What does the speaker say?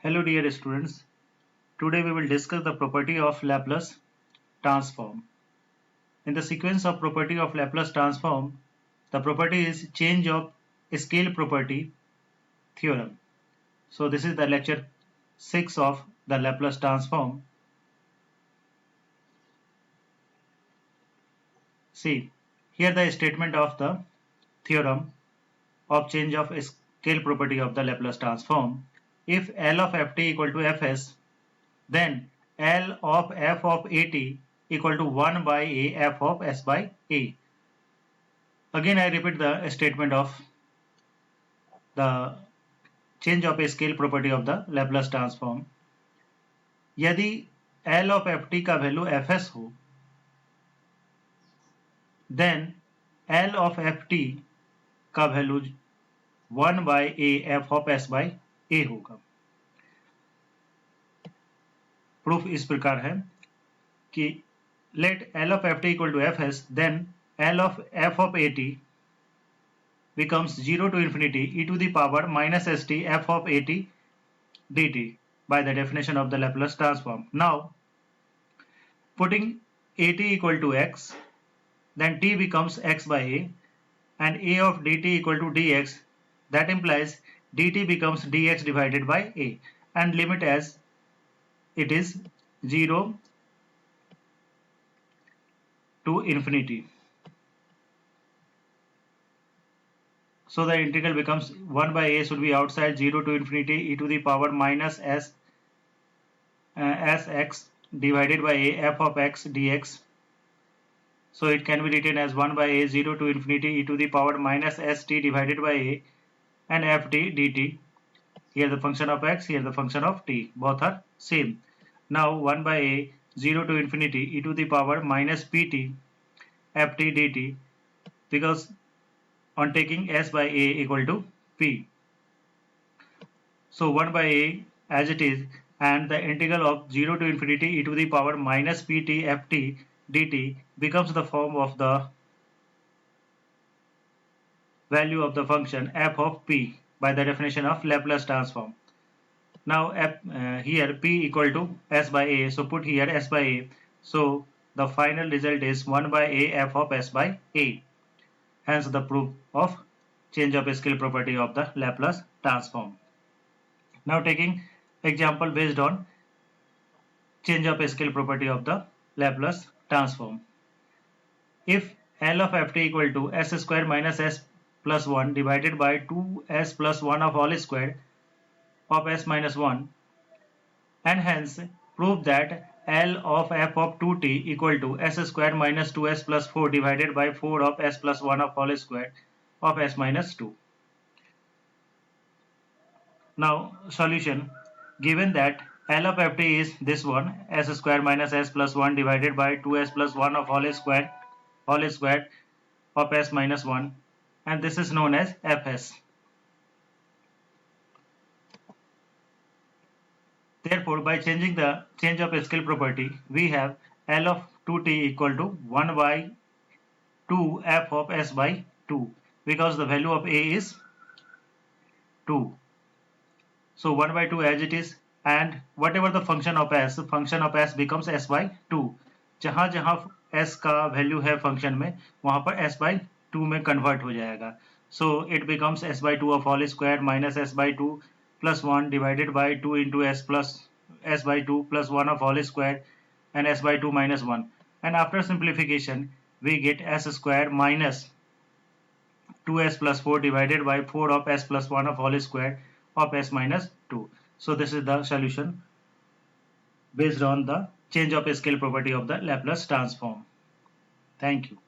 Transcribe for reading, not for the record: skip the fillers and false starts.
Hello dear students, today we will discuss the property of Laplace transform. In the sequence of property of Laplace transform, the property is change of scale property theorem. So this is the lecture 6 of the Laplace transform. See, here the statement of the theorem of change of scale property of the Laplace transform. If L of ft equal to fs, then L of f of at equal to 1 by a f of s by a. Again I repeat the statement of the change of a scale property of the Laplace transform. यदि L of ft का value fs हो, then L of ft का value 1 by a f of s by a होगा. Proof इस प्रकार है कि let L of ft equal to fs, then L of f of at becomes 0 to infinity e to the power minus st f of at dt by the definition of the Laplace transform. Now, putting at equal to x, then t becomes x by a, and a of dt equal to dx, that implies dt becomes dx divided by a, and limit as it is 0 to infinity. So the integral becomes 1 by a should be outside 0 to infinity e to the power minus sx divided by a f of x dx. So it can be written as 1 by a 0 to infinity e to the power minus st divided by a and ft dt. Here the function of x, here the function of t. Both are same. Now 1 by a 0 to infinity e to the power minus pt ft dt, because on taking s by a equal to p. So 1 by a as it is, and the integral of 0 to infinity e to the power minus pt ft dt becomes the form of the value of the function f of p by the definition of Laplace transform. Now here p equal to s by a, so put here s by a. So the final result is 1 by a f of s by a. Hence the proof of change of scale property of the Laplace transform. Now taking example based on change of scale property of the Laplace transform. If L of ft equal to s square minus s plus 1 divided by 2s plus 1 of all squared of s minus 1, and hence prove that L of f of 2t equal to s square minus 2s plus 4 divided by 4 of s plus 1 of all squared of s minus 2. Now solution, given that L of ft is this one, s square minus s plus 1 divided by 2s plus 1 of all squared of s minus 1, and this is known as fs. Therefore, by changing the change of scale property, we have L of 2t equal to 1 by 2 f of s by 2, because the value of a is 2. So 1 by 2 as it is, and whatever the function of s becomes s by 2. जहाँ जहाँ s का value है function में, वहाँ पर s by 2 में convert हो जाएगा. So it becomes s by 2 of all square minus s by 2 plus 1 divided by 2 into s by 2 plus 1 of all square and s by 2 minus 1. And after simplification, we get s square minus 2s plus 4 divided by 4 of s plus 1 of all square of s minus 2. So this is the solution based on the change of scale property of the Laplace transform. Thank you.